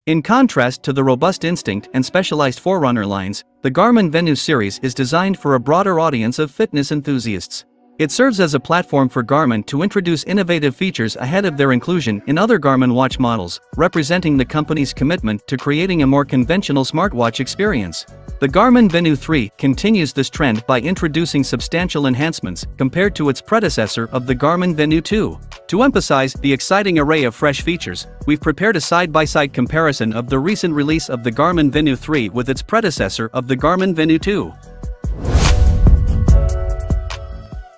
In contrast to the robust Instinct and specialized Forerunner lines, the Garmin Venu series is designed for a broader audience of fitness enthusiasts. It serves as a platform for Garmin to introduce innovative features ahead of their inclusion in other Garmin watch models, representing the company's commitment to creating a more conventional smartwatch experience. The Garmin Venu 3 continues this trend by introducing substantial enhancements compared to its predecessor of the Garmin Venu 2. To emphasize the exciting array of fresh features, we've prepared a side-by-side comparison of the recent release of the Garmin Venu 3 with its predecessor of the Garmin Venu 2.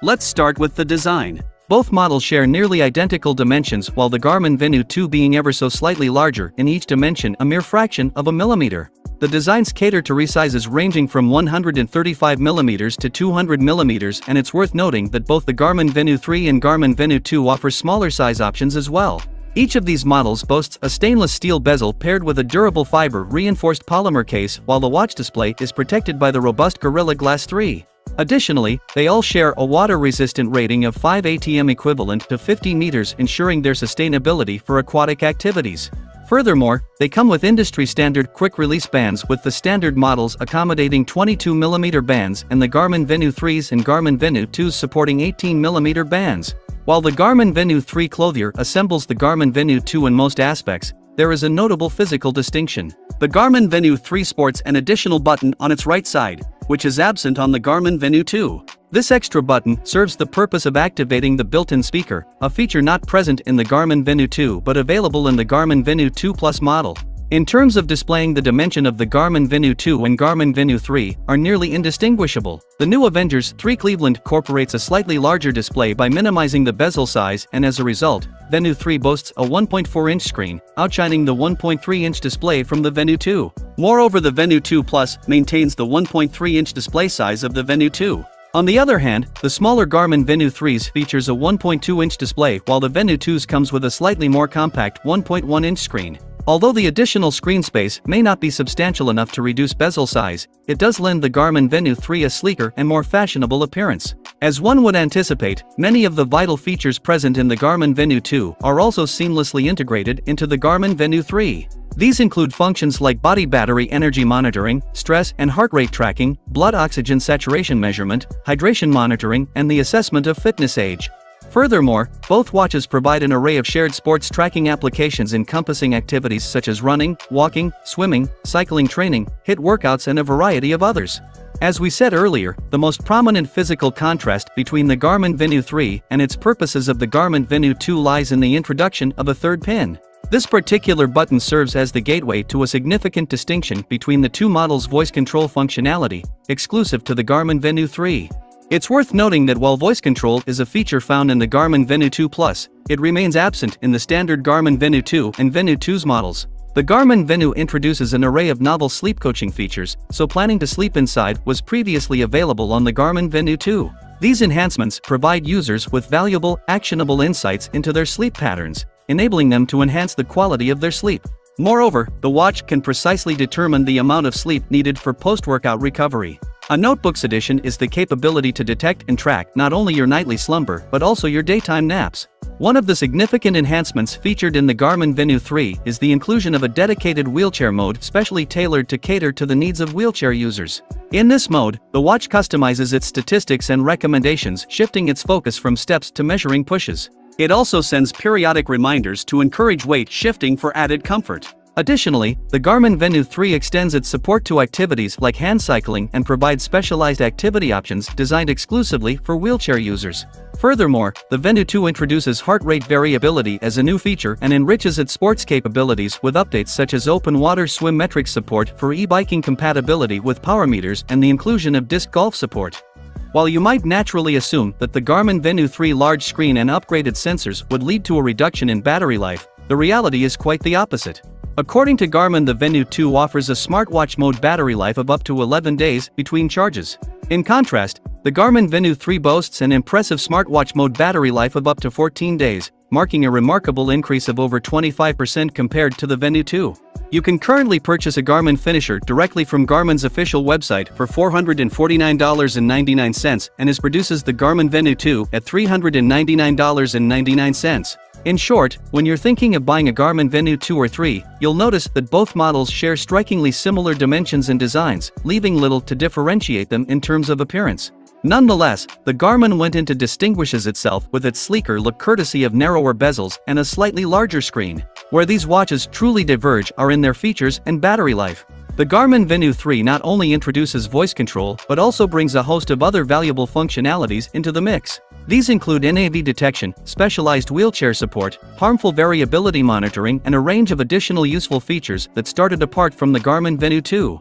Let's start with the design. Both models share nearly identical dimensions, while the Garmin Venu 2 being ever so slightly larger in each dimension, a mere fraction of a millimeter. The designs cater to resizes ranging from 135mm to 200mm, and it's worth noting that both the Garmin Venu 3 and Garmin Venu 2 offer smaller size options as well. Each of these models boasts a stainless steel bezel paired with a durable fiber reinforced polymer case, while the watch display is protected by the robust Gorilla Glass 3. Additionally, they all share a water-resistant rating of 5 ATM equivalent to 50 meters, ensuring their sustainability for aquatic activities. Furthermore, they come with industry-standard quick-release bands, with the standard models accommodating 22mm bands and the Garmin Venu 3s and Garmin Venu 2s supporting 18mm bands. While the Garmin Venu 3 clothier assembles the Garmin Venu 2 in most aspects, there is a notable physical distinction. The Garmin Venu 3 sports an additional button on its right side, which is absent on the Garmin Venu 2. This extra button serves the purpose of activating the built-in speaker, a feature not present in the Garmin Venu 2 but available in the Garmin Venu 2 Plus model. In terms of displaying, the dimension of the Garmin Venu 2 and Garmin Venu 3 are nearly indistinguishable. The new Avengers 3 Cleveland incorporates a slightly larger display by minimizing the bezel size, and as a result, Venu 3 boasts a 1.4-inch screen, outshining the 1.3-inch display from the Venu 2. Moreover, the Venu 2 Plus maintains the 1.3-inch display size of the Venu 2. On the other hand, the smaller Garmin Venu 3s features a 1.2-inch display, while the Venu 2s comes with a slightly more compact 1.1-inch screen. Although the additional screen space may not be substantial enough to reduce bezel size, it does lend the Garmin Venu 3 a sleeker and more fashionable appearance. As one would anticipate, many of the vital features present in the Garmin Venu 2 are also seamlessly integrated into the Garmin Venu 3. These include functions like body battery energy monitoring, stress and heart rate tracking, blood oxygen saturation measurement, hydration monitoring, and the assessment of fitness age. Furthermore, both watches provide an array of shared sports tracking applications encompassing activities such as running, walking, swimming, cycling training, HIIT workouts, and a variety of others. As we said earlier, the most prominent physical contrast between the Garmin Venu 3 and its purposes of the Garmin Venu 2 lies in the introduction of a third pin. This particular button serves as the gateway to a significant distinction between the two models' voice control functionality, exclusive to the Garmin Venu 3. It's worth noting that while voice control is a feature found in the Garmin Venu 2 Plus, it remains absent in the standard Garmin Venu 2 and Venu 2's models. The Garmin Venu introduces an array of novel sleep coaching features, so planning to sleep inside was previously available on the Garmin Venu 2. These enhancements provide users with valuable, actionable insights into their sleep patterns, enabling them to enhance the quality of their sleep. Moreover, the watch can precisely determine the amount of sleep needed for post-workout recovery. A notebook's addition is the capability to detect and track not only your nightly slumber but also your daytime naps. One of the significant enhancements featured in the Garmin Venu 3 is the inclusion of a dedicated wheelchair mode specially tailored to cater to the needs of wheelchair users. In this mode, the watch customizes its statistics and recommendations, shifting its focus from steps to measuring pushes. It also sends periodic reminders to encourage weight shifting for added comfort. Additionally, the Garmin Venu 3 extends its support to activities like hand cycling and provides specialized activity options designed exclusively for wheelchair users. Furthermore, the Venu 2 introduces heart rate variability as a new feature and enriches its sports capabilities with updates such as open water swim metrics support for e-biking compatibility with power meters and the inclusion of disc golf support. While you might naturally assume that the Garmin Venu 3 large screen and upgraded sensors would lead to a reduction in battery life, the reality is quite the opposite. According to Garmin, the Venu 2 offers a smartwatch mode battery life of up to 11 days between charges. In contrast, the Garmin Venu 3 boasts an impressive smartwatch mode battery life of up to 14 days, marking a remarkable increase of over 25% compared to the Venu 2. You can currently purchase a Garmin Finisher directly from Garmin's official website for $449.99 and produces the Garmin Venu 2 at $399.99. In short, when you're thinking of buying a Garmin Venu 2 or 3, you'll notice that both models share strikingly similar dimensions and designs, leaving little to differentiate them in terms of appearance. Nonetheless, the Garmin Venu 2 distinguishes itself with its sleeker look courtesy of narrower bezels and a slightly larger screen. Where these watches truly diverge are in their features and battery life. The Garmin Venu 3 not only introduces voice control but also brings a host of other valuable functionalities into the mix. These include NAV detection, specialized wheelchair support, harmful variability monitoring, and a range of additional useful features that started apart from the Garmin Venu 2.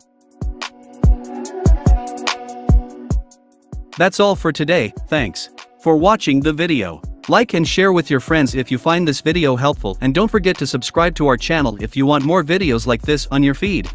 That's all for today, thanks for watching the video. Like and share with your friends if you find this video helpful, and don't forget to subscribe to our channel if you want more videos like this on your feed.